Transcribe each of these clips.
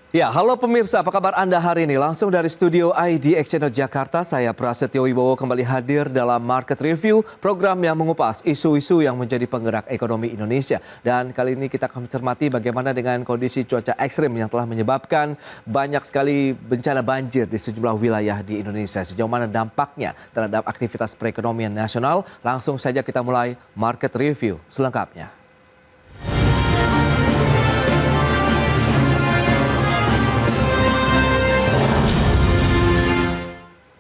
Ya, halo pemirsa, apa kabar Anda hari ini? Langsung dari studio IDX Channel Jakarta, saya Prasetyo Wibowo kembali hadir dalam Market Review, program yang mengupas isu-isu yang menjadi penggerak ekonomi Indonesia. Dan kali ini kita akan mencermati bagaimana dengan kondisi cuaca ekstrim yang telah menyebabkan banyak sekali bencana banjir di sejumlah wilayah di Indonesia. Sejauh mana dampaknya terhadap aktivitas perekonomian nasional? Langsung saja kita mulai Market Review selengkapnya.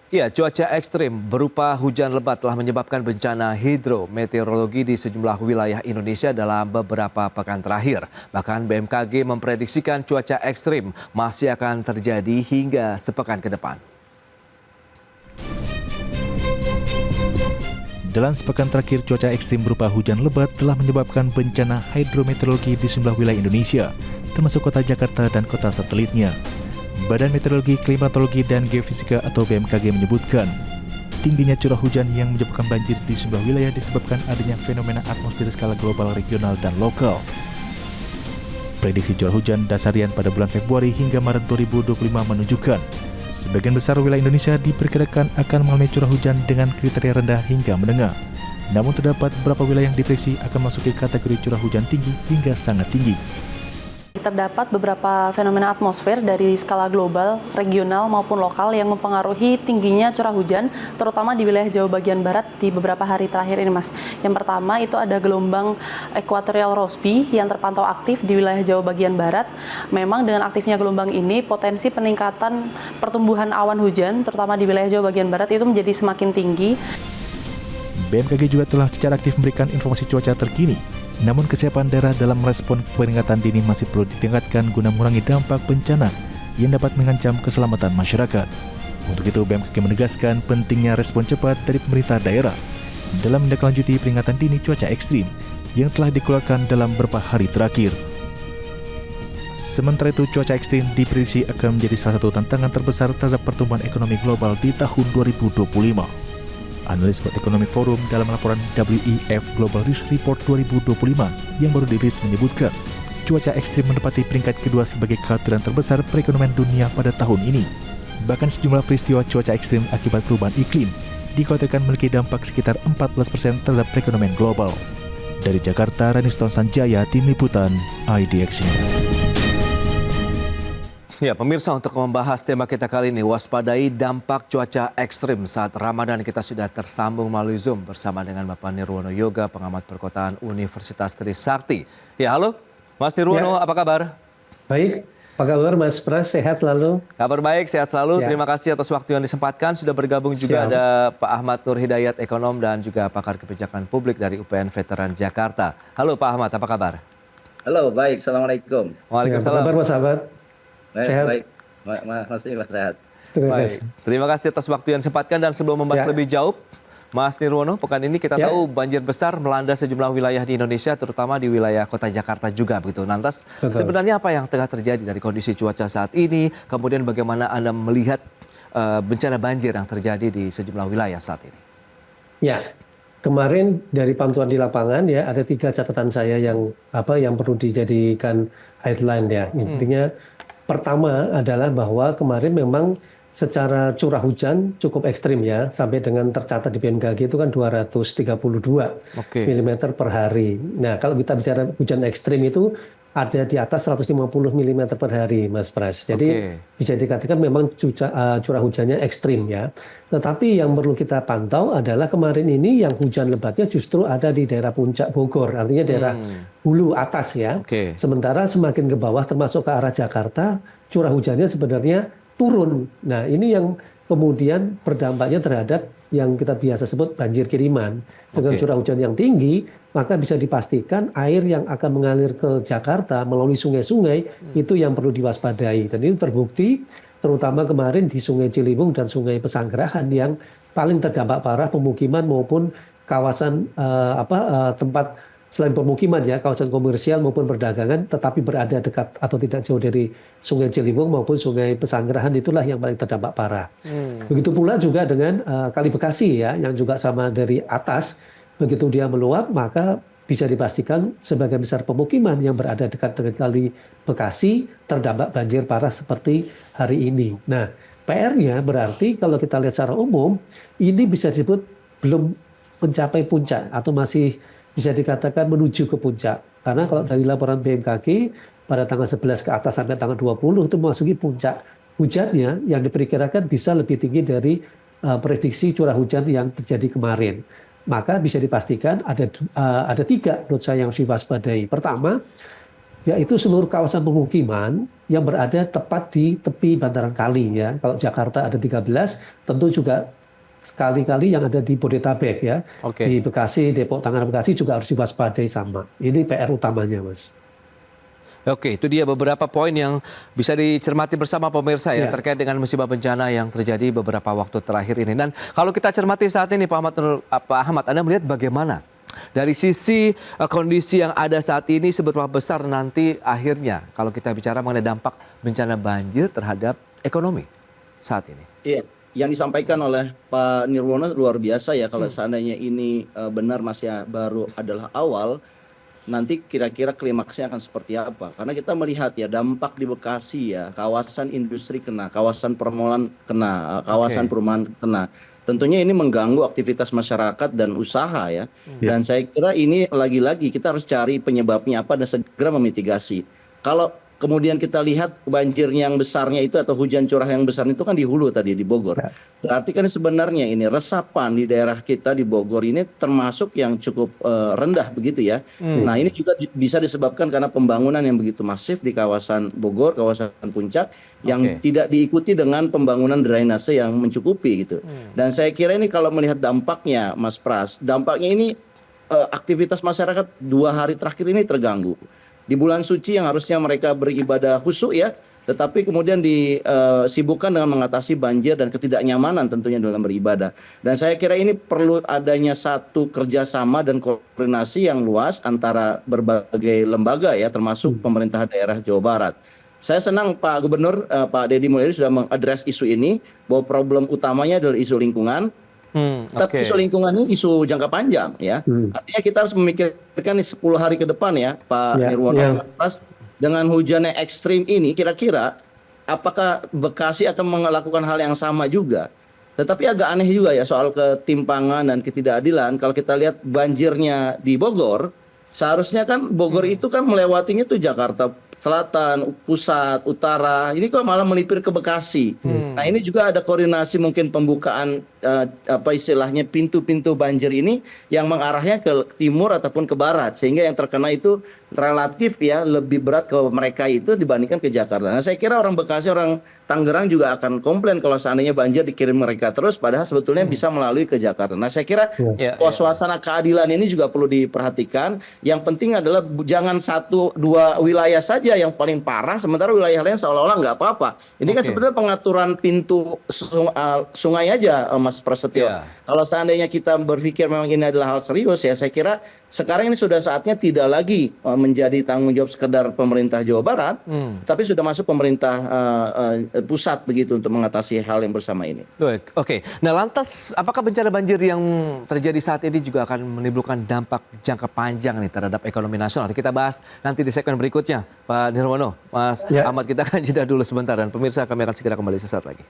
Ya, cuaca ekstrim berupa hujan lebat telah menyebabkan bencana hidrometeorologi di sejumlah wilayah Indonesia dalam beberapa pekan terakhir. Bahkan BMKG memprediksikan cuaca ekstrim masih akan terjadi hingga sepekan ke depan. Dalam sepekan terakhir, cuaca ekstrim berupa hujan lebat telah menyebabkan bencana hidrometeorologi di sejumlah wilayah Indonesia, termasuk kota Jakarta dan kota satelitnya. Badan Meteorologi, Klimatologi, dan Geofisika atau BMKG menyebutkan, tingginya curah hujan yang menyebabkan banjir di sejumlah wilayah disebabkan adanya fenomena atmosfer skala global, regional, dan lokal. Prediksi curah hujan dasarian pada bulan Februari hingga Maret 2025 menunjukkan, sebagian besar wilayah Indonesia diperkirakan akan mengalami curah hujan dengan kriteria rendah hingga menengah. Namun terdapat beberapa wilayah yang diprediksi akan masuk ke kategori curah hujan tinggi hingga sangat tinggi. Terdapat beberapa fenomena atmosfer dari skala global, regional maupun lokal yang mempengaruhi tingginya curah hujan, terutama di wilayah Jawa bagian barat di beberapa hari terakhir ini, Mas. Yang pertama itu ada gelombang Equatorial Rossby yang terpantau aktif di wilayah Jawa bagian barat. Memang dengan aktifnya gelombang ini, potensi peningkatan pertumbuhan awan hujan, terutama di wilayah Jawa bagian barat itu menjadi semakin tinggi. BMKG juga telah secara aktif memberikan informasi cuaca terkini. Namun kesiapan daerah dalam merespon peringatan dini masih perlu ditingkatkan guna mengurangi dampak bencana yang dapat mengancam keselamatan masyarakat. Untuk itu BMKG menegaskan pentingnya respon cepat dari pemerintah daerah dalam menindaklanjuti peringatan dini cuaca ekstrim yang telah dikeluarkan dalam beberapa hari terakhir. Sementara itu, cuaca ekstrim diprediksi akan menjadi salah satu tantangan terbesar terhadap pertumbuhan ekonomi global di tahun 2025. Analis World Economic Forum dalam laporan WEF Global Risk Report 2025 yang baru dirilis menyebutkan, cuaca ekstrim menempati peringkat kedua sebagai kekhawatiran terbesar perekonomian dunia pada tahun ini. Bahkan sejumlah peristiwa cuaca ekstrim akibat perubahan iklim dikhawatirkan memiliki dampak sekitar 14% terhadap perekonomian global. Dari Jakarta, Raniston Sanjaya, Tim Liputan, IDX. Ya, pemirsa, untuk membahas tema kita kali ini, waspadai dampak cuaca ekstrim saat Ramadan, kita sudah tersambung melalui Zoom bersama dengan Bapak Nirwono Yoga, pengamat perkotaan Universitas Trisakti. Ya, halo Mas Nirwono, apa kabar? Baik, apa kabar Mas Pras? Sehat selalu? Kabar baik, sehat selalu. Ya. Terima kasih atas waktu yang disempatkan. Sudah bergabung juga ada Pak Ahmad Nur Hidayat, ekonom dan juga pakar kebijakan publik dari UPN Veteran Jakarta. Halo Pak Ahmad, apa kabar? Halo, baik. Assalamualaikum. Waalaikumsalam. Apa kabar Mas Ahmad? Sehat? Baik, masih sehat. Baik. Terima kasih atas waktu yang disempatkan, dan sebelum membahas lebih jauh, Mas Nirwono, pekan ini kita tahu banjir besar melanda sejumlah wilayah di Indonesia, terutama di wilayah kota Jakarta juga begitu. Lantas sebenarnya apa yang tengah terjadi dari kondisi cuaca saat ini? Kemudian bagaimana Anda melihat bencana banjir yang terjadi di sejumlah wilayah saat ini? Ya, kemarin dari pantauan di lapangan ya ada 3 catatan saya yang perlu dijadikan headline ya. Intinya pertama adalah bahwa kemarin memang secara curah hujan cukup ekstrim ya, sampai dengan tercatat di BMKG itu kan 232 mm per hari. Nah, kalau kita bicara hujan ekstrim itu ada di atas 150 mm per hari, Mas Pras. Jadi bisa dikatakan memang curah hujannya ekstrim ya. Tetapi yang perlu kita pantau adalah kemarin ini yang hujan lebatnya justru ada di daerah puncak Bogor, artinya daerah hulu atas ya. Sementara semakin ke bawah termasuk ke arah Jakarta, curah hujannya sebenarnya turun. Nah, ini yang kemudian berdampaknya terhadap yang kita biasa sebut banjir kiriman. Dengan curah hujan yang tinggi, maka bisa dipastikan air yang akan mengalir ke Jakarta melalui sungai-sungai itu yang perlu diwaspadai. Dan itu terbukti terutama kemarin di Sungai Ciliwung dan Sungai Pesanggerahan yang paling terdampak parah pemukiman maupun kawasan tempat selain pemukiman ya, kawasan komersial maupun perdagangan, tetapi berada dekat atau tidak jauh dari Sungai Ciliwung maupun Sungai Pesanggerahan, itulah yang paling terdampak parah. Begitu pula juga dengan Kali Bekasi ya, yang juga sama dari atas, begitu dia meluap maka bisa dipastikan sebagian besar pemukiman yang berada dekat dengan Kali Bekasi terdampak banjir parah seperti hari ini. Nah, PR-nya berarti kalau kita lihat secara umum, ini bisa disebut belum mencapai puncak atau masih bisa dikatakan menuju ke puncak. Karena kalau dari laporan BMKG pada tanggal 11 ke atas sampai tanggal 20 itu memasuki puncak hujannya yang diperkirakan bisa lebih tinggi dari prediksi curah hujan yang terjadi kemarin. Maka bisa dipastikan ada 3 menurut saya yang harus diwaspadai. Pertama, yaitu seluruh kawasan pemukiman yang berada tepat di tepi bantaran kali ya. Kalau Jakarta ada 13, tentu juga kali-kali yang ada di Bodetabek ya. Oke. Di Bekasi, Depok, Tangerang, Bekasi juga harus diwaspadai sama. Ini PR utamanya, Mas. Oke, itu dia beberapa poin yang bisa dicermati bersama pemirsa ya, terkait dengan musibah bencana yang terjadi beberapa waktu terakhir ini. Dan kalau kita cermati saat ini Pak Ahmad, Anda melihat bagaimana dari sisi kondisi yang ada saat ini, seberapa besar nanti akhirnya kalau kita bicara mengenai dampak bencana banjir terhadap ekonomi saat ini? Iya, yang disampaikan oleh Pak Nirwono luar biasa ya. Kalau seandainya ini benar masih baru adalah awal, nanti kira-kira klimaksnya akan seperti apa? Karena kita melihat ya dampak di Bekasi ya, kawasan industri kena, kawasan permolan kena, kawasan perumahan kena. Tentunya ini mengganggu aktivitas masyarakat dan usaha ya. Dan saya kira ini lagi-lagi kita harus cari penyebabnya apa dan segera memitigasi. Kalau kemudian kita lihat banjir yang besarnya itu atau hujan curah yang besar itu kan di hulu tadi di Bogor. Berarti kan sebenarnya ini resapan di daerah kita di Bogor ini termasuk yang cukup rendah begitu ya. Nah ini juga bisa disebabkan karena pembangunan yang begitu masif di kawasan Bogor, kawasan Puncak yang tidak diikuti dengan pembangunan drainase yang mencukupi gitu. Dan saya kira ini kalau melihat dampaknya Mas Pras, dampaknya ini aktivitas masyarakat 2 hari terakhir ini terganggu. Di bulan suci yang harusnya mereka beribadah khusyuk ya, tetapi kemudian disibukkan dengan mengatasi banjir dan ketidaknyamanan tentunya dalam beribadah. Dan saya kira ini perlu adanya satu kerjasama dan koordinasi yang luas antara berbagai lembaga ya, termasuk pemerintah daerah Jawa Barat. Saya senang Pak Gubernur, Pak Deddy Mulyadi sudah mengadres isu ini, bahwa problem utamanya adalah isu lingkungan. Tapi isu lingkungan ini isu jangka panjang ya. Artinya kita harus memikirkan 10 hari ke depan ya Pak Nirwono. Dengan hujan yang ekstrim ini kira-kira apakah Bekasi akan melakukan hal yang sama juga? Tetapi agak aneh juga ya soal ketimpangan dan ketidakadilan. Kalau kita lihat banjirnya di Bogor, seharusnya kan Bogor itu kan melewatinya tuh Jakarta Selatan, Pusat, Utara, ini kok malah melipir ke Bekasi. Nah ini juga ada koordinasi mungkin pembukaan apa istilahnya pintu-pintu banjir ini yang mengarahnya ke timur ataupun ke barat, sehingga yang terkena itu relatif ya lebih berat ke mereka itu dibandingkan ke Jakarta. Nah saya kira orang Bekasi, orang Tangerang juga akan komplain kalau seandainya banjir dikirim mereka terus, padahal sebetulnya bisa melalui ke Jakarta. Nah saya kira suasana keadilan ini juga perlu diperhatikan. Yang penting adalah jangan 1-2 wilayah saja yang paling parah, sementara wilayah lain seolah-olah nggak apa-apa. Ini kan sebenarnya pengaturan pintu sungai aja, Mas Prasetyo. Kalau seandainya kita berpikir memang ini adalah hal serius ya, saya kira sekarang ini sudah saatnya tidak lagi menjadi tanggung jawab sekedar pemerintah Jawa Barat, tapi sudah masuk pemerintah pusat begitu untuk mengatasi hal yang bersama ini. Baik, oke. Nah lantas apakah bencana banjir yang terjadi saat ini juga akan menimbulkan dampak jangka panjang nih terhadap ekonomi nasional? Kita bahas nanti di segmen berikutnya, Pak Nirwono. Mas Ahmad, kita akan jeda dulu sebentar dan pemirsa kami akan segera kembali sesaat lagi.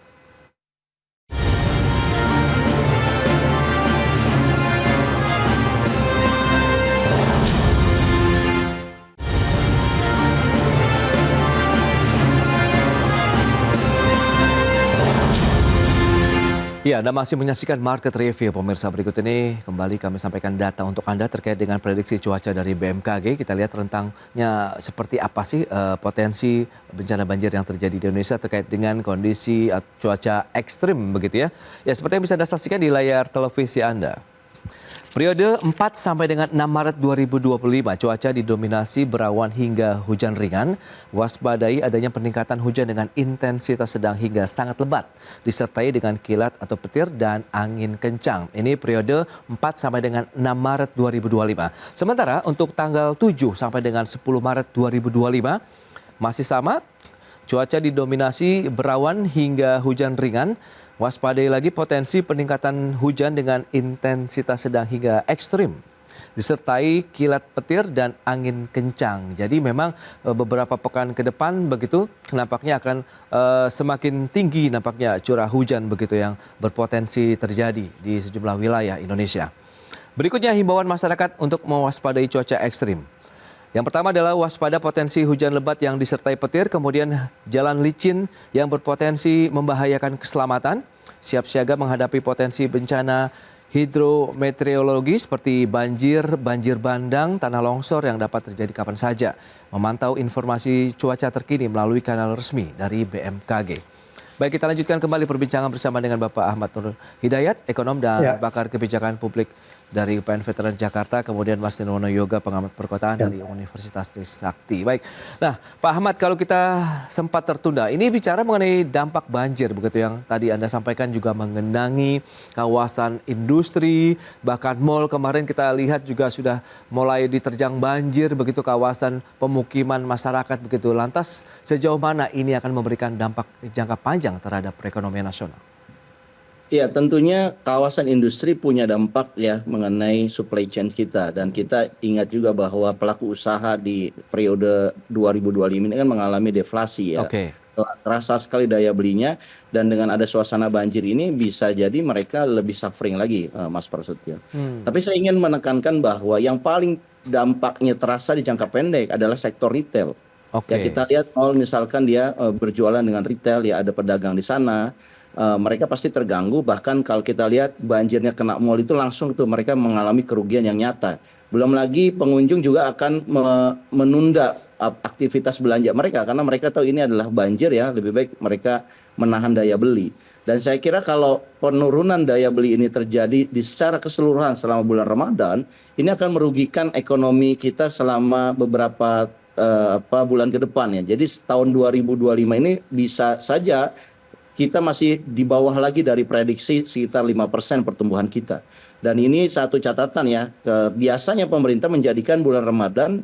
Ya, Anda masih menyaksikan Market Review. Pemirsa, berikut ini kembali kami sampaikan data untuk Anda terkait dengan prediksi cuaca dari BMKG. Kita lihat rentangnya seperti apa sih potensi bencana banjir yang terjadi di Indonesia terkait dengan kondisi cuaca ekstrim begitu ya. Ya, seperti yang bisa Anda saksikan di layar televisi Anda. Periode 4 sampai dengan 6 Maret 2025, cuaca didominasi berawan hingga hujan ringan. Waspadai adanya peningkatan hujan dengan intensitas sedang hingga sangat lebat, disertai dengan kilat atau petir dan angin kencang. Ini periode 4 sampai dengan 6 Maret 2025. Sementara untuk tanggal 7 sampai dengan 10 Maret 2025, masih sama, cuaca didominasi berawan hingga hujan ringan. Waspadai lagi potensi peningkatan hujan dengan intensitas sedang hingga ekstrim. disertai kilat petir dan angin kencang. Jadi memang beberapa pekan ke depan begitu nampaknya akan semakin tinggi nampaknya curah hujan begitu yang berpotensi terjadi di sejumlah wilayah Indonesia. Berikutnya himbauan masyarakat untuk mewaspadai cuaca ekstrim. Yang pertama adalah waspada potensi hujan lebat yang disertai petir, kemudian jalan licin yang berpotensi membahayakan keselamatan, siap siaga menghadapi potensi bencana hidrometeorologi seperti banjir, banjir bandang, tanah longsor yang dapat terjadi kapan saja. Memantau informasi cuaca terkini melalui kanal resmi dari BMKG. Baik, kita lanjutkan kembali perbincangan bersama dengan Bapak Ahmad Nur Hidayat, ekonom dan pakar kebijakan publik dari UPN Veteran Jakarta, kemudian Mas Nirwono Yoga, pengamat perkotaan dari Universitas Trisakti. Baik, nah Pak Ahmad, kalau kita sempat tertunda, ini bicara mengenai dampak banjir begitu yang tadi Anda sampaikan juga mengenangi kawasan industri, bahkan mal kemarin kita lihat juga sudah mulai diterjang banjir begitu kawasan pemukiman masyarakat begitu. Lantas sejauh mana ini akan memberikan dampak jangka panjang terhadap perekonomian nasional? Ya, tentunya kawasan industri punya dampak ya mengenai supply chain kita, dan kita ingat juga bahwa pelaku usaha di periode 2025 ini kan mengalami deflasi ya. Terasa sekali daya belinya, dan dengan ada suasana banjir ini bisa jadi mereka lebih suffering lagi, Mas Prasetyo. Tapi saya ingin menekankan bahwa yang paling dampaknya terasa di jangka pendek adalah sektor retail. Ya, kita lihat mall misalkan dia berjualan dengan retail, ya ada pedagang di sana. Mereka pasti terganggu, bahkan kalau kita lihat banjirnya kena mall itu langsung tuh mereka mengalami kerugian yang nyata. Belum lagi pengunjung juga akan menunda aktivitas belanja mereka karena mereka tahu ini adalah banjir ya, lebih baik mereka menahan daya beli. Dan saya kira kalau penurunan daya beli ini terjadi di secara keseluruhan selama bulan Ramadan, ini akan merugikan ekonomi kita selama beberapa bulan ke depan ya. Jadi tahun 2025 ini bisa saja kita masih di bawah lagi dari prediksi sekitar 5% pertumbuhan kita. Dan ini satu catatan ya, biasanya pemerintah menjadikan bulan Ramadan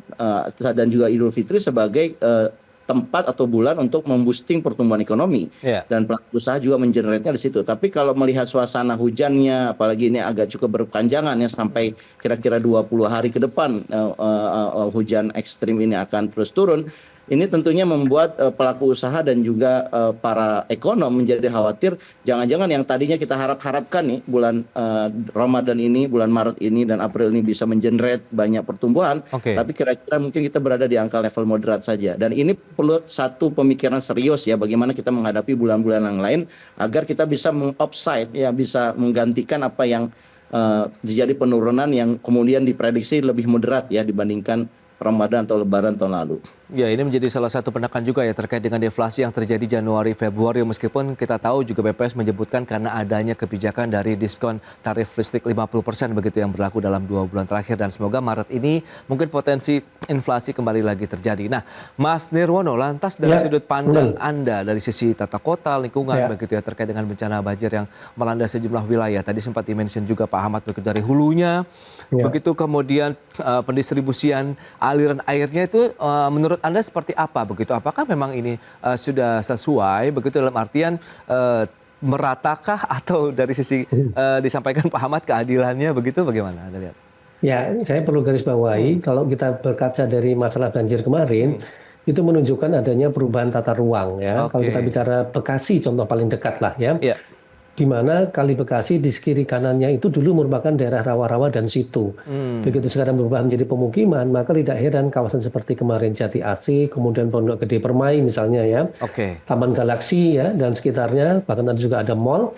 dan juga Idul Fitri sebagai tempat atau bulan untuk memboosting pertumbuhan ekonomi. Dan pelaku usaha juga mengenerate-nya di situ. Tapi kalau melihat suasana hujannya, apalagi ini agak cukup berkepanjangan ya, sampai kira-kira 20 hari ke depan hujan ekstrim ini akan terus turun. Ini tentunya membuat pelaku usaha dan juga para ekonom menjadi khawatir, jangan-jangan yang tadinya kita harap-harapkan nih bulan Ramadan ini, bulan Maret ini dan April ini bisa mengenerate banyak pertumbuhan, tapi kira-kira mungkin kita berada di angka level moderat saja. Dan ini perlu satu pemikiran serius ya, bagaimana kita menghadapi bulan-bulan yang lain agar kita bisa meng-offside ya, bisa menggantikan apa yang terjadi penurunan yang kemudian diprediksi lebih moderat ya dibandingkan Ramadan atau Lebaran tahun lalu. Ya, ini menjadi salah satu penekan juga ya terkait dengan deflasi yang terjadi Januari Februari, meskipun kita tahu juga BPS menyebutkan karena adanya kebijakan dari diskon tarif listrik 50% begitu yang berlaku dalam 2 bulan terakhir, dan semoga Maret ini mungkin potensi inflasi kembali lagi terjadi. Nah, Mas Nirwono, lantas dari sudut pandang Anda dari sisi tata kota, lingkungan begitu ya terkait dengan bencana banjir yang melanda sejumlah wilayah. Tadi sempat dimention juga Pak Ahmad begitu dari hulunya, begitu kemudian pendistribusian aliran airnya itu menurut Anda seperti apa begitu? Apakah memang ini sudah sesuai begitu dalam artian meratakah atau dari sisi disampaikan Pak Ahmad keadilannya begitu, bagaimana Anda lihat? Ya, saya perlu garis bawahi kalau kita berkaca dari masalah banjir kemarin itu menunjukkan adanya perubahan tata ruang ya. Kalau kita bicara Bekasi contoh paling dekat lah ya. Di mana Kali Bekasi di kiri kanannya itu dulu merupakan daerah rawa-rawa dan situ. Begitu sekarang berubah menjadi pemukiman, maka tidak heran kawasan seperti kemarin Jati AC, kemudian Pondok Gede Permai misalnya ya, Taman Galaksi ya dan sekitarnya, bahkan ada juga ada mall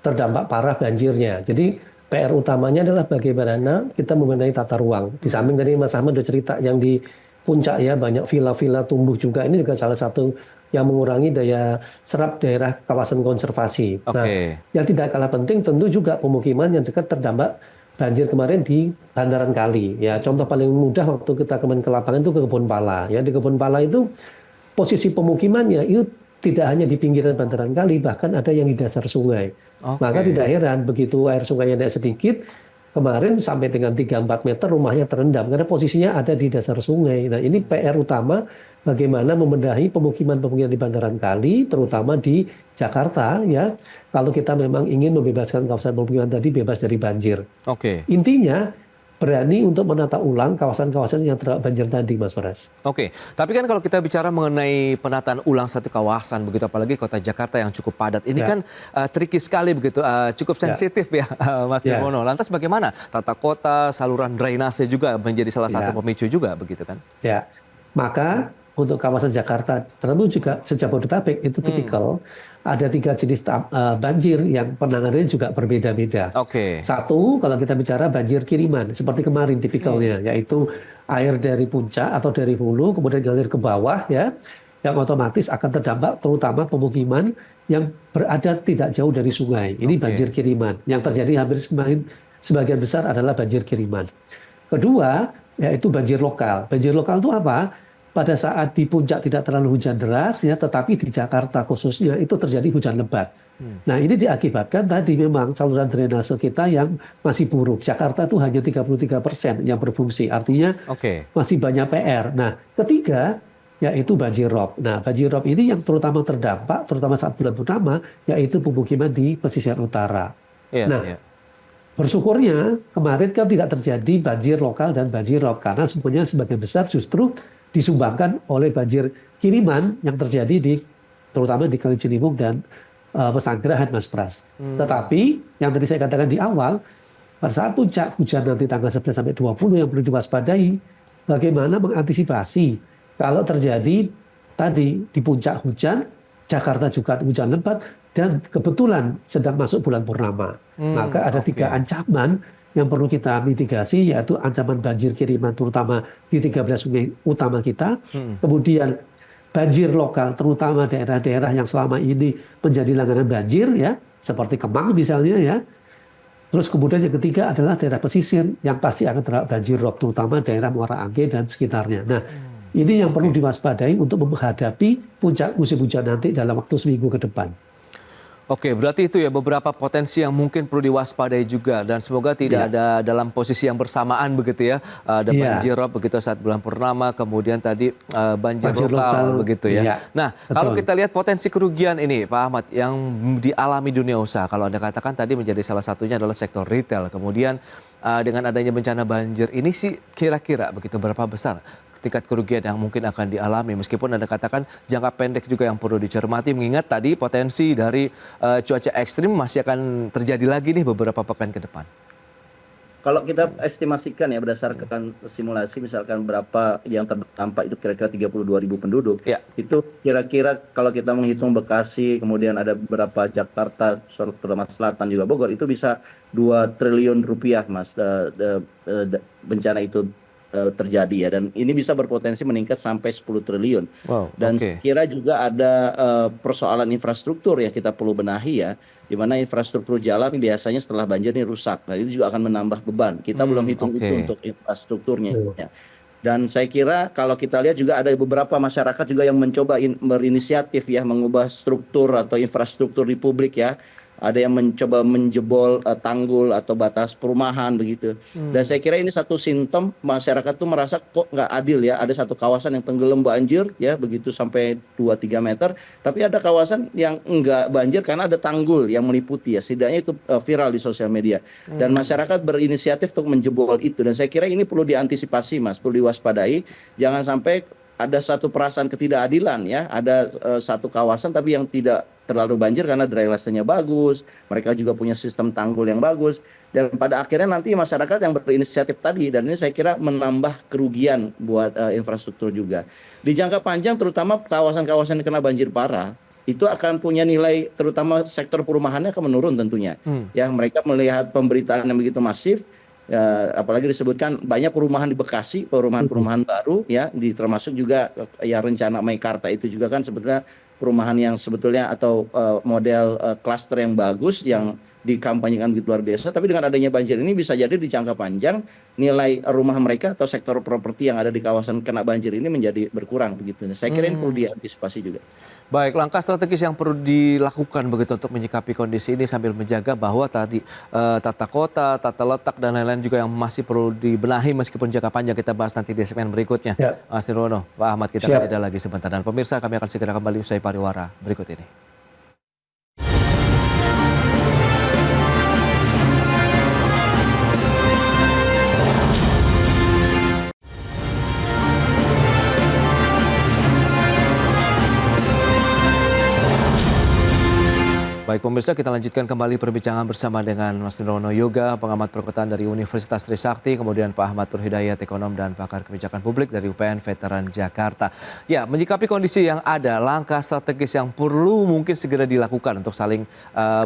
terdampak parah banjirnya. Jadi PR utamanya adalah bagaimana kita membenahi tata ruang. Di samping tadi Mas Ahmad udah cerita yang di puncak ya banyak villa-villa tumbuh juga, ini juga salah satu yang mengurangi daya serap daerah kawasan konservasi. Nah, yang tidak kalah penting tentu juga pemukiman yang dekat terdampak banjir kemarin di bantaran kali. Ya, contoh paling mudah waktu kita kemarin ke lapangan itu ke Kebun Pala. Ya, di Kebun Pala itu posisi pemukimannya itu tidak hanya di pinggiran bantaran kali, bahkan ada yang di dasar sungai. Maka tidak heran begitu air sungainya naik sedikit, kemarin sampai dengan 3-4 meter rumahnya terendam karena posisinya ada di dasar sungai. Nah, ini PR utama bagaimana membenahi pemukiman-pemukiman di bantaran kali, terutama di Jakarta ya. Kalau kita memang ingin membebaskan kawasan pemukiman tadi bebas dari banjir. Intinya berani untuk menata ulang kawasan-kawasan yang terdampak banjir tadi, Mas Pras. Oke, tapi kan kalau kita bicara mengenai penataan ulang satu kawasan, begitu apalagi kota Jakarta yang cukup padat, ini kan tricky sekali begitu, cukup sensitif ya, Mas Nirwono. Lantas bagaimana tata kota, saluran drainase juga menjadi salah satu pemicu juga begitu kan? Ya, maka untuk kawasan Jakarta, termasuk juga Jabodetabek itu tipikal. Ada 3 jenis banjir yang penanganannya juga berbeda-beda. Satu, kalau kita bicara banjir kiriman, seperti kemarin tipikalnya, yaitu air dari puncak atau dari hulu, kemudian ngalir ke bawah, ya, yang otomatis akan terdampak terutama pemukiman yang berada tidak jauh dari sungai. Ini banjir kiriman. Yang terjadi hampir sebagian besar adalah banjir kiriman. Kedua, yaitu banjir lokal. Banjir lokal itu apa? Pada saat di puncak tidak terlalu hujan deras, ya, tetapi di Jakarta khususnya itu terjadi hujan lebat. Nah, ini diakibatkan tadi memang saluran drainase kita yang masih buruk. Jakarta itu hanya 33% yang berfungsi, artinya masih banyak PR. Nah, ketiga, yaitu banjir rob. Nah, banjir rob ini yang terutama terdampak, terutama saat bulan purnama, yaitu pemukiman di pesisir utara. Bersyukurnya kemarin kan tidak terjadi banjir lokal dan banjir rob, karena sebenarnya sebagian besar justru disumbangkan oleh banjir kiriman yang terjadi terutama di Kali Ciliwung dan Pesanggerahan, Mas Pras. Tetapi yang tadi saya katakan di awal, pada saat puncak hujan nanti tanggal 11 sampai 20 yang perlu diwaspadai, bagaimana mengantisipasi kalau terjadi tadi di puncak hujan, Jakarta juga hujan lebat dan kebetulan sedang masuk bulan purnama. Maka ada 3 ancaman yang perlu kita mitigasi, yaitu ancaman banjir kiriman terutama di 13 sungai utama kita, kemudian banjir lokal terutama daerah-daerah yang selama ini menjadi langganan banjir, ya, seperti Kemang misalnya, ya. Terus kemudian yang ketiga adalah daerah pesisir yang pasti akan terkena banjir rob, terutama daerah Muara Angke dan sekitarnya. Nah, ini yang perlu diwaspadai untuk menghadapi puncak musim hujan nanti dalam waktu seminggu ke depan. Oke, berarti itu ya beberapa potensi yang mungkin perlu diwaspadai juga, dan semoga tidak ada dalam posisi yang bersamaan begitu ya. Ada banjir rob begitu saat bulan purnama, kemudian tadi banjir lokal begitu ya. Nah, kalau kita lihat potensi kerugian ini Pak Ahmad yang dialami dunia usaha, kalau Anda katakan tadi menjadi salah satunya adalah sektor retail. Kemudian dengan adanya bencana banjir ini sih kira-kira begitu berapa besar tingkat kerugian yang mungkin akan dialami, meskipun Anda katakan jangka pendek juga yang perlu dicermati, mengingat tadi potensi dari cuaca ekstrim masih akan terjadi lagi nih beberapa pekan ke depan. Kalau kita estimasikan ya berdasarkan simulasi, misalkan berapa yang terdampak itu kira-kira 32.000 penduduk, itu kira-kira kalau kita menghitung Bekasi, kemudian ada beberapa Jakarta, terutama Selatan juga Bogor, itu bisa 2 triliun rupiah, Mas, bencana itu terjadi ya, dan ini bisa berpotensi meningkat sampai 10 triliun. Dan kira juga ada persoalan infrastruktur yang kita perlu benahi ya, di mana infrastruktur jalan biasanya setelah banjir ini rusak. Nah, itu juga akan menambah beban. Kita belum hitung itu untuk infrastrukturnya. Dan saya kira kalau kita lihat juga ada beberapa masyarakat juga yang mencoba berinisiatif ya, mengubah struktur atau infrastruktur di publik ya. Ada yang mencoba menjebol tanggul atau batas perumahan begitu. Dan saya kira ini satu simptom masyarakat tuh merasa kok nggak adil ya. Ada satu kawasan yang tenggelam banjir ya begitu sampai 2-3 meter. Tapi ada kawasan yang nggak banjir karena ada tanggul yang meliputi ya. Setidaknya itu viral di sosial media. Dan masyarakat berinisiatif untuk menjebol itu. Dan saya kira ini perlu diantisipasi, Mas. Perlu diwaspadai. Jangan sampai ada satu perasaan ketidakadilan ya. Ada satu kawasan tapi yang tidak terlalu banjir karena drainasenya bagus, mereka juga punya sistem tanggul yang bagus, dan pada akhirnya nanti masyarakat yang berinisiatif tadi, dan ini saya kira menambah kerugian buat infrastruktur juga. Di jangka panjang terutama kawasan-kawasan yang kena banjir parah, itu akan punya nilai, terutama sektor perumahannya akan menurun tentunya. Ya, mereka melihat pemberitaan yang begitu masif, ya, apalagi disebutkan banyak perumahan di Bekasi, perumahan-perumahan baru ya, termasuk juga ya rencana Meikarta itu juga kan sebetulnya perumahan yang sebetulnya atau model klaster yang bagus yang dikampanyekan begitu luar biasa, tapi dengan adanya banjir ini bisa jadi di jangka panjang nilai rumah mereka atau sektor properti yang ada di kawasan kena banjir ini menjadi berkurang begitu. Saya kira ini perlu diantisipasi juga. Baik, langkah strategis yang perlu dilakukan begitu untuk menyikapi kondisi ini sambil menjaga bahwa tadi tata kota, tata letak dan lain-lain juga yang masih perlu dibenahi meskipun jangka panjang, kita bahas nanti di segmen berikutnya. Mas Nirwono, Pak Ahmad, kita akan jeda lagi sebentar, dan pemirsa kami akan segera kembali usai pariwara berikut ini. Baik pemirsa, kita lanjutkan kembali perbincangan bersama dengan Mas Nirwono Yoga, pengamat perkotaan dari Universitas Trisakti, kemudian Pak Ahmad Nurhidayat, ekonom dan pakar kebijakan publik dari UPN Veteran Jakarta. Ya, menyikapi kondisi yang ada, langkah strategis yang perlu mungkin segera dilakukan untuk saling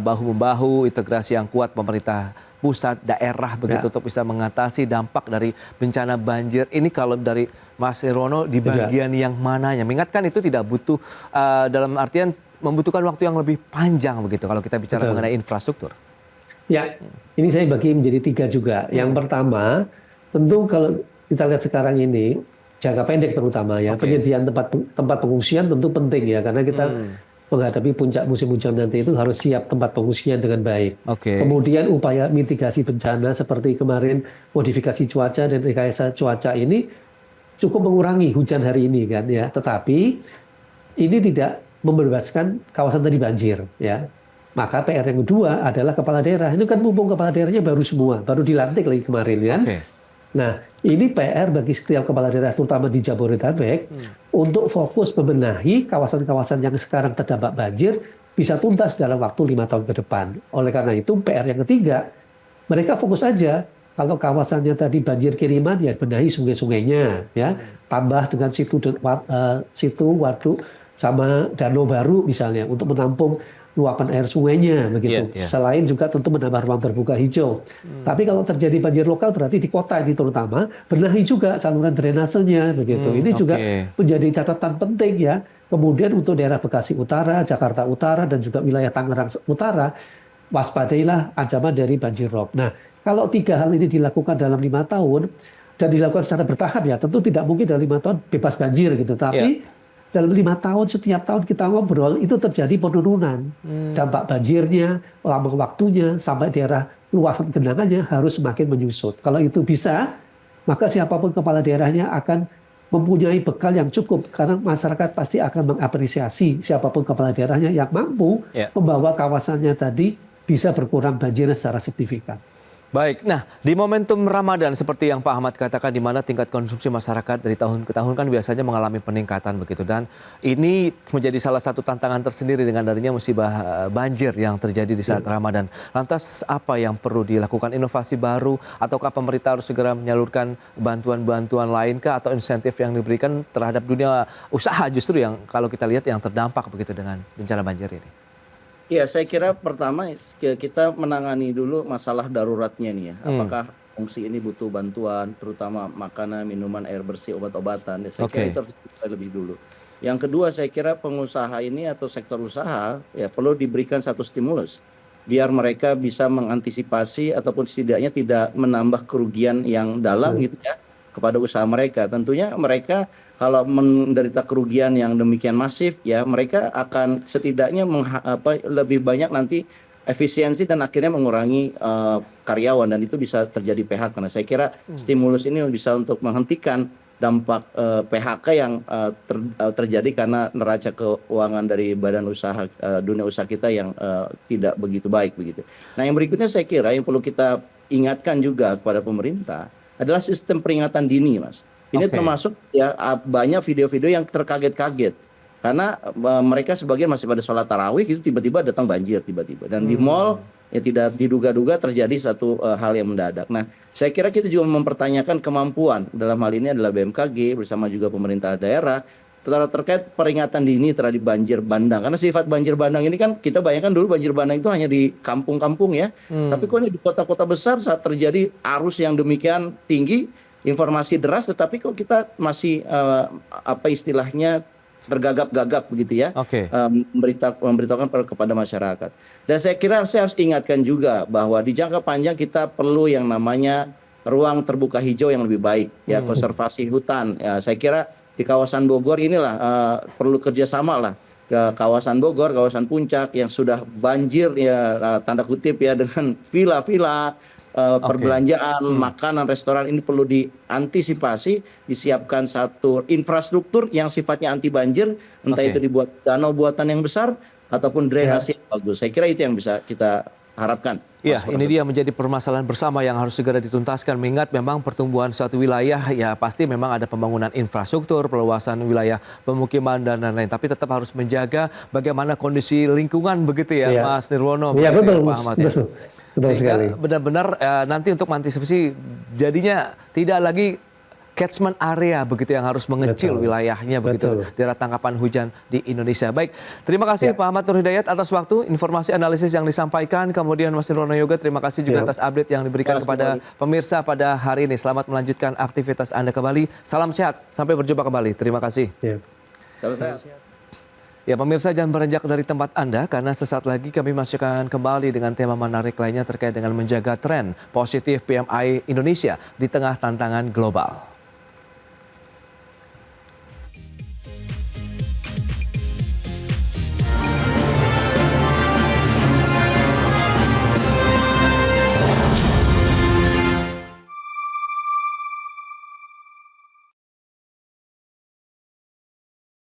bahu-membahu, integrasi yang kuat pemerintah pusat, daerah begitu untuk bisa mengatasi dampak dari bencana banjir ini. Kalau dari Mas Nirwono di bagian yang mananya? Mengingatkan itu tidak butuh dalam artian membutuhkan waktu yang lebih panjang begitu kalau kita bicara mengenai infrastruktur. Ya, ini saya bagi menjadi 3 juga. Yang pertama, tentu kalau kita lihat sekarang ini jangka pendek terutama ya, penyediaan tempat pengungsian tentu penting ya, karena kita menghadapi puncak musim hujan nanti itu harus siap tempat pengungsian dengan baik. Kemudian upaya mitigasi bencana seperti kemarin modifikasi cuaca dan rekayasa cuaca ini cukup mengurangi hujan hari ini kan ya, tetapi ini tidak membebaskan kawasan tadi banjir ya. Maka PR yang kedua adalah kepala daerah. Ini kan mumpung kepala daerahnya baru semua, baru dilantik lagi kemarin kan. Nah, ini PR bagi setiap kepala daerah terutama di Jabodetabek untuk fokus membenahi kawasan-kawasan yang sekarang terdampak banjir bisa tuntas dalam waktu 5 tahun ke depan. Oleh karena itu PR yang ketiga, mereka fokus aja kalau kawasannya tadi banjir kiriman ya benahi sungai-sungainya ya, tambah dengan situ waduk sama danau baru misalnya untuk menampung luapan air sungainya begitu. Selain juga tentu menambah ruang terbuka hijau. Tapi kalau terjadi banjir lokal berarti di kota ini terutama benahi juga saluran drainasenya begitu. Ini juga menjadi catatan penting ya. Kemudian untuk daerah Bekasi Utara, Jakarta Utara dan juga wilayah Tangerang Utara, waspadailah ancaman dari banjir rob. Nah, kalau 3 hal ini dilakukan dalam 5 tahun dan dilakukan secara bertahap ya, tentu tidak mungkin dalam 5 tahun bebas banjir gitu. Tapi dalam 5 tahun, setiap tahun kita ngobrol, itu terjadi penurunan. Dampak banjirnya, lama waktunya, sampai daerah luasan genangannya harus semakin menyusut. Kalau itu bisa, maka siapapun kepala daerahnya akan mempunyai bekal yang cukup. Karena masyarakat pasti akan mengapresiasi siapapun kepala daerahnya yang mampu membawa kawasannya tadi bisa berkurang banjirnya secara signifikan. Baik, nah di momentum Ramadan seperti yang Pak Ahmad katakan, di mana tingkat konsumsi masyarakat dari tahun ke tahun kan biasanya mengalami peningkatan begitu, dan ini menjadi salah satu tantangan tersendiri dengan adanya musibah banjir yang terjadi di saat Ramadan. Lantas apa yang perlu dilakukan? Inovasi baru ataukah pemerintah harus segera menyalurkan bantuan-bantuan lain kah, atau insentif yang diberikan terhadap dunia usaha justru yang kalau kita lihat yang terdampak begitu dengan bencana banjir ini? Ya, saya kira pertama kita menangani dulu masalah daruratnya nih ya. Apakah fungsi ini butuh bantuan, terutama makanan, minuman, air bersih, obat-obatan. Saya kira itu harus kita lebih dulu. Yang kedua, saya kira pengusaha ini atau sektor usaha ya perlu diberikan satu stimulus biar mereka bisa mengantisipasi ataupun setidaknya tidak menambah kerugian yang dalam gitu ya kepada usaha mereka. Tentunya mereka kalau menderita kerugian yang demikian masif ya, mereka akan setidaknya lebih banyak nanti efisiensi dan akhirnya mengurangi karyawan, dan itu bisa terjadi PHK. Karena saya kira stimulus ini bisa untuk menghentikan dampak PHK yang terjadi karena neraca keuangan dari badan usaha dunia usaha kita yang tidak begitu baik begitu. Nah, yang berikutnya saya kira yang perlu kita ingatkan juga kepada pemerintah adalah sistem peringatan dini, Mas. Ini termasuk ya banyak video-video yang terkaget-kaget karena mereka sebagian masih pada sholat tarawih itu tiba-tiba datang banjir tiba-tiba, dan di mall ya tidak diduga-duga terjadi satu hal yang mendadak. Nah, saya kira kita juga mempertanyakan kemampuan dalam hal ini adalah BMKG bersama juga pemerintah daerah terkait peringatan dini terhadap banjir bandang. Karena sifat banjir bandang ini kan kita bayangkan dulu banjir bandang itu hanya di kampung-kampung ya. Tapi kok ini di kota-kota besar saat terjadi arus yang demikian tinggi, informasi deras, tetapi kok kita masih apa istilahnya tergagap-gagap begitu ya, memberitahukan kepada masyarakat. Dan saya kira saya harus ingatkan juga bahwa di jangka panjang kita perlu yang namanya ruang terbuka hijau yang lebih baik ya, konservasi hutan. Ya, saya kira di kawasan Bogor inilah perlu kerjasama lah, ke kawasan Bogor, kawasan Puncak yang sudah banjir ya tanda kutip ya dengan villa-villa, perbelanjaan, makanan, restoran, ini perlu diantisipasi, disiapkan satu infrastruktur yang sifatnya anti banjir, entah itu dibuat danau buatan yang besar ataupun drainase yang bagus. Saya kira itu yang bisa kita harapkan. Ya, ini dia menjadi permasalahan bersama yang harus segera dituntaskan. Mengingat memang pertumbuhan suatu wilayah ya pasti memang ada pembangunan infrastruktur, perluasan wilayah pemukiman dan lain-lain. Tapi tetap harus menjaga bagaimana kondisi lingkungan begitu ya, Iya. Mas Nirwono. Iya, begitu betul, ya, Pak Ahmad, ya. betul sekali. Sehingga benar-benar nanti untuk mengantisipasi jadinya tidak lagi catchment area begitu yang harus mengecil Betul. wilayahnya begitu Betul. daerah tangkapan hujan di Indonesia. Baik, terima kasih Ya. Pak Ahmad Nur Hidayat atas waktu, informasi analisis yang disampaikan. Kemudian Mas Nirwono Yoga, terima kasih juga Ya. atas update yang diberikan Terima kasih kepada pemirsa pada hari ini. Selamat melanjutkan aktivitas Anda kembali. Salam sehat, sampai berjumpa kembali. Terima kasih. Ya. Selesai. Ya pemirsa, jangan beranjak dari tempat Anda karena sesaat lagi kami masih akan kembali dengan tema menarik lainnya terkait dengan menjaga tren positif PMI Indonesia di tengah tantangan global.